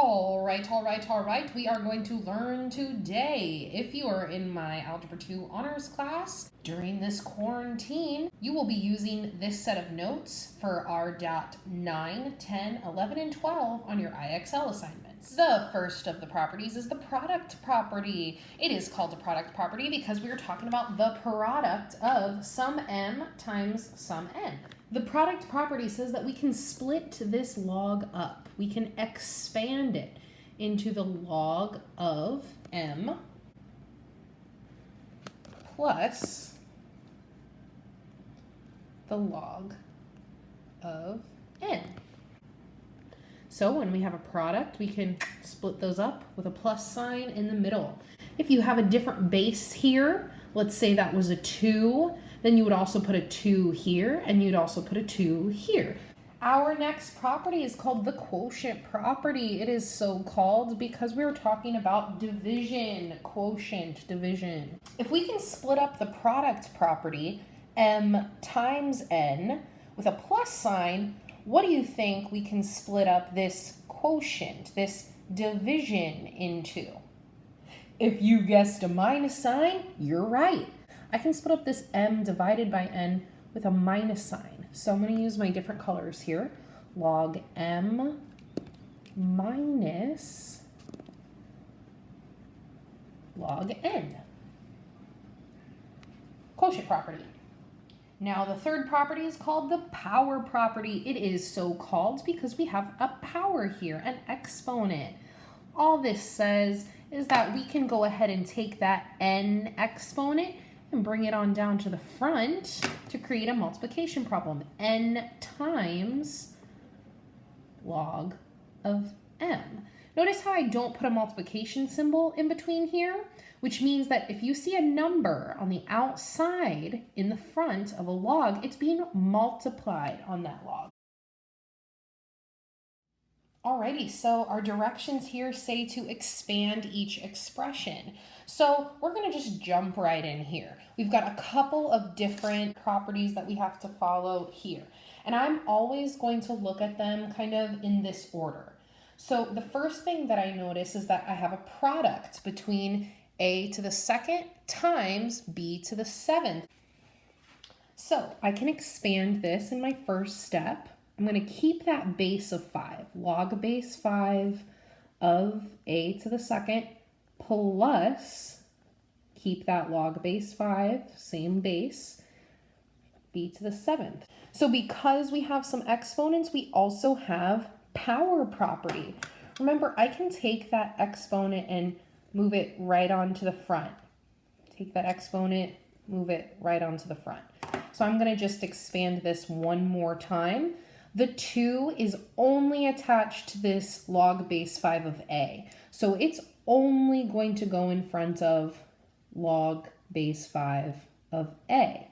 All right. We are going to learn today. If you are in my Algebra 2 honors class during this quarantine, you will be using this set of notes for our 9, 10, 11, and 12 on your IXL assignments. The first of the properties is the product property. It is called a product property because we are talking about the product of sum m times sum n. The product property says that we can split this log up. We can expand it into the log of m plus the log of n. So when we have a product, we can split those up with a plus sign in the middle. If you have a different base here, let's say that was a 2, then you would also put a 2 here, and you'd also put a 2 here. Our next property is called the quotient property. It is so called because we were talking about division, quotient division. If we can split up the product property, m times n, with a plus sign, what do you think we can split up this quotient, this division into? If you guessed a minus sign, you're right. I can split up this m divided by n with a minus sign. So I'm going to use my different colors here. Log m minus log n. Quotient property. Now the third property is called the power property. It is so called because we have a power here, an exponent. All this says is that we can go ahead and take that n exponent and bring it on down to the front to create a multiplication problem. N times log of m. Notice how I don't put a multiplication symbol in between here, which means that if you see a number on the outside in the front of a log, it's being multiplied on that log. Alrighty, so our directions here say to expand each expression. So we're going to just jump right in here. We've got a couple of different properties that we have to follow here. And I'm always going to look at them kind of in this order. So the first thing that I notice is that I have a product between a to the second times b to the 7th. So I can expand this in my first step. I'm going to keep that base of 5, log base 5 of a to the second plus, keep that log base 5, same base, b to the 7th. So because we have some exponents, we also have power property. Remember, I can take that exponent and move it right onto the front. Take that exponent, move it right onto the front. So I'm going to just expand this one more time. The 2 is only attached to this log base 5 of a. So it's only going to go in front of log base 5 of a.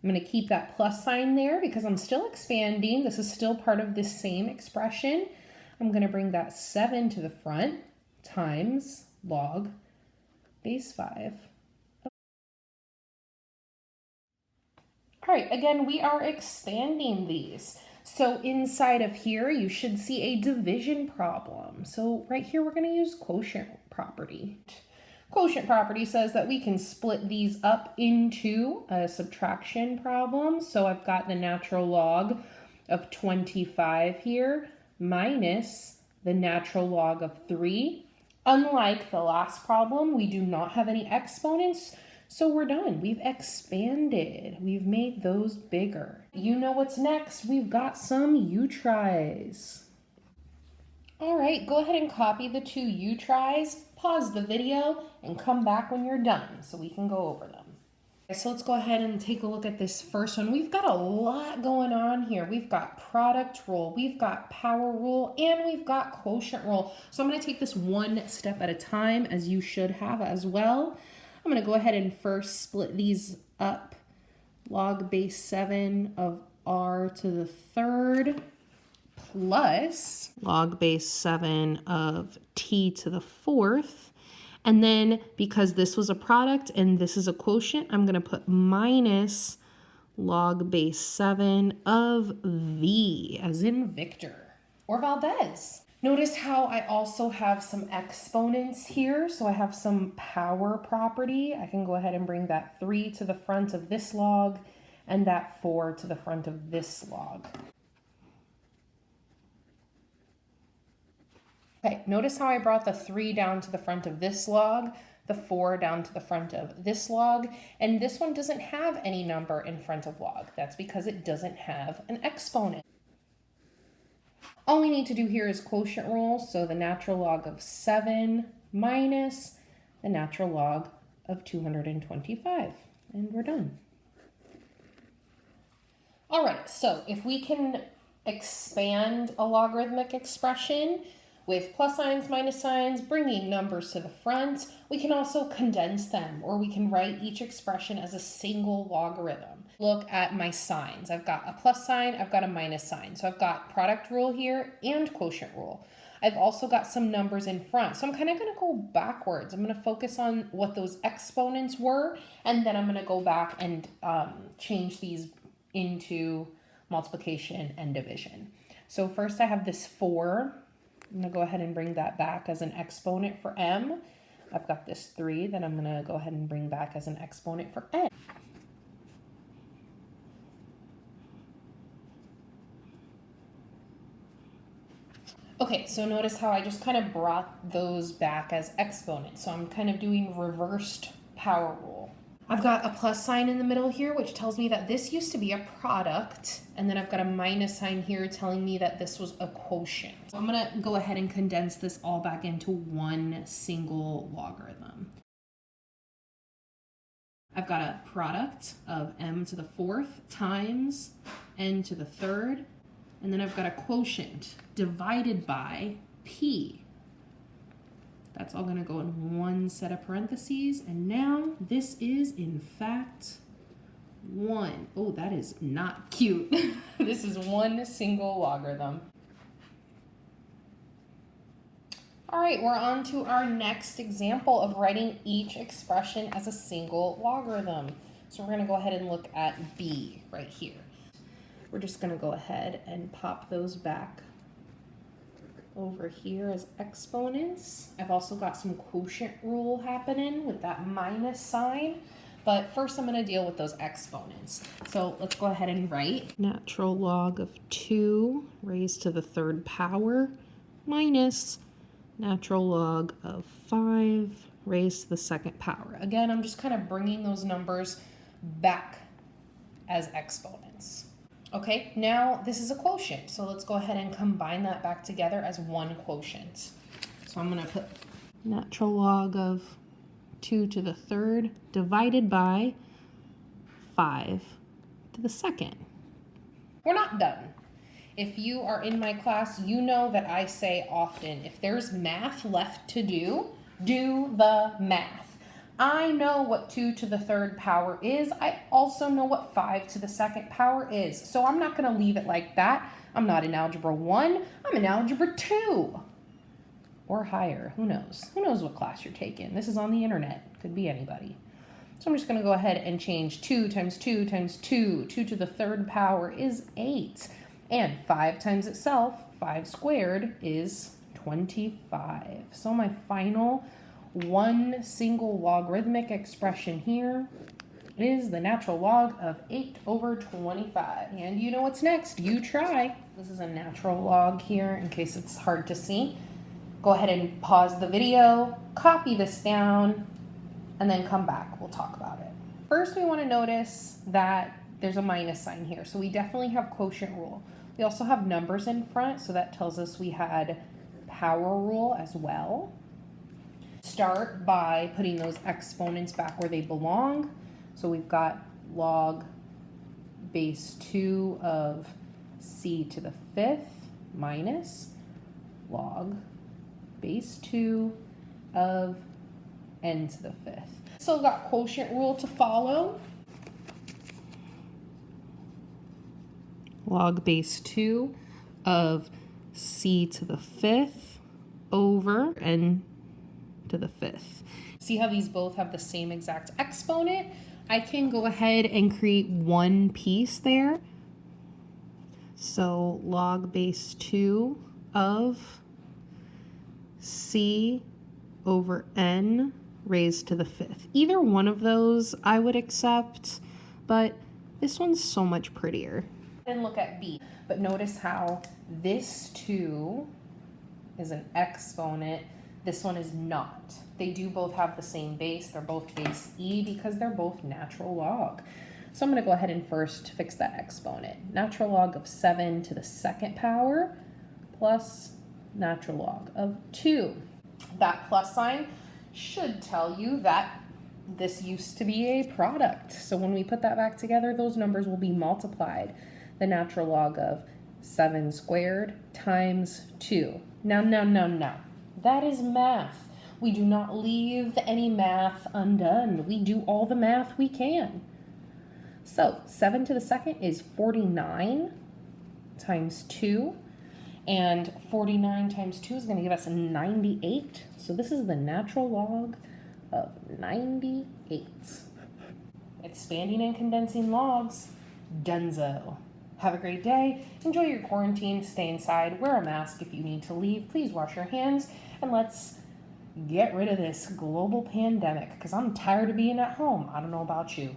I'm going to keep that plus sign there because I'm still expanding. This is still part of this same expression. I'm going to bring that 7 to the front times log base 5. All right, again, we are expanding these. So inside of here, you should see a division problem. So right here, we're going to use quotient property. Quotient property says that we can split these up into a subtraction problem. So I've got the natural log of 25 here minus the natural log of 3. Unlike the last problem, we do not have any exponents. So we're done. We've expanded. We've made those bigger. You know what's next. We've got some U-tries. All right, go ahead and copy the 2 U-tries, pause the video, and come back when you're done so we can go over them. So let's go ahead and take a look at this first one. We've got a lot going on here. We've got product rule, we've got power rule, and we've got quotient rule. So I'm going to take this one step at a time, as you should have as well. I'm going to go ahead and first split these up. Log base 7 of r to the 3rd plus log base 7 of t to the 4th. And then because this was a product and this is a quotient, I'm going to put minus log base 7 of v, as in Victor or Valdez. Notice how I also have some exponents here. So I have some power property. I can go ahead and bring that 3 to the front of this log and that 4 to the front of this log. Okay, notice how I brought the 3 down to the front of this log, the 4 down to the front of this log, and this one doesn't have any number in front of log. That's because it doesn't have an exponent. All we need to do here is quotient rule, so the natural log of 7 minus the natural log of 225, and we're done. All right, so if we can expand a logarithmic expression with plus signs, minus signs, bringing numbers to the front, we can also condense them, or we can write each expression as a single logarithm. Look at my signs. I've got a plus sign, I've got a minus sign. So I've got product rule here and quotient rule. I've also got some numbers in front. So I'm kind of going to go backwards. I'm going to focus on what those exponents were, and then I'm going to go back and change these into multiplication and division. So first I have this 4. I'm going to go ahead and bring that back as an exponent for m. I've got this 3 that I'm going to go ahead and bring back as an exponent for n. Okay, so notice how I just kind of brought those back as exponents. So I'm kind of doing reversed power rule. I've got a plus sign in the middle here, which tells me that this used to be a product. And then I've got a minus sign here telling me that this was a quotient. So I'm going to go ahead and condense this all back into one single logarithm. I've got a product of m to the 4th times n to the 3rd. And then I've got a quotient divided by p. That's all going to go in one set of parentheses. And now this is, in fact, 1. Oh, that is not cute. This is one single logarithm. All right, we're on to our next example of writing each expression as a single logarithm. So we're going to go ahead and look at b right here. We're just going to go ahead and pop those back over here as exponents. I've also got some quotient rule happening with that minus sign, but first I'm going to deal with those exponents. So let's go ahead and write natural log of 2 raised to the 3rd power minus natural log of 5 raised to the 2nd power. Again, I'm just kind of bringing those numbers back as exponents. Okay, now this is a quotient, so let's go ahead and combine that back together as one quotient. So I'm going to put natural log of 2 to the 3rd divided by 5 to the 2nd. We're not done. If you are in my class, you know that I say often, if there's math left to do, do the math. I know what 2 to the 3rd power is. I also know what 5 to the 2nd power is. So I'm not going to leave it like that. I'm not in Algebra 1. I'm in Algebra 2. Or higher. Who knows? Who knows what class you're taking? This is on the internet. Could be anybody. So I'm just going to go ahead and change 2 times 2 times 2. 2 to the 3rd power is 8. And 5 times itself, 5 squared, is 25. So my final one single logarithmic expression here is the natural log of 8 over 25. And you know what's next. You try. This is a natural log here in case it's hard to see. Go ahead and pause the video, copy this down, and then come back. We'll talk about it. First, we want to notice that there's a minus sign here. So we definitely have quotient rule. We also have numbers in front, so that tells us we had power rule as well. Start by putting those exponents back where they belong. So we've got log base 2 of c to the 5th minus log base 2 of n to the 5th. So we've got quotient rule to follow. Log base 2 of c to the 5th over n to the 5th. See how these both have the same exact exponent? I can go ahead and create one piece there. So log base 2 of c over n raised to the 5th. Either one of those I would accept, but this one's so much prettier. And look at b, but notice how this 2 is an exponent, this one is not. They do both have the same base, they're both base e because they're both natural log. So I'm going to go ahead and first fix that exponent. Natural log of 7 to the 2nd power plus natural log of 2. That plus sign should tell you that this used to be a product. So when we put that back together, those numbers will be multiplied. The natural log of 7 squared times 2. Now. That is math. We do not leave any math undone. We do all the math we can. So 7 to the 2nd is 49 times 2. And 49 times 2 is going to give us 98. So this is the natural log of 98. Expanding and condensing logs, donezo. Have a great day. Enjoy your quarantine. Stay inside. Wear a mask if you need to leave. Please wash your hands. And let's get rid of this global pandemic because I'm tired of being at home. I don't know about you.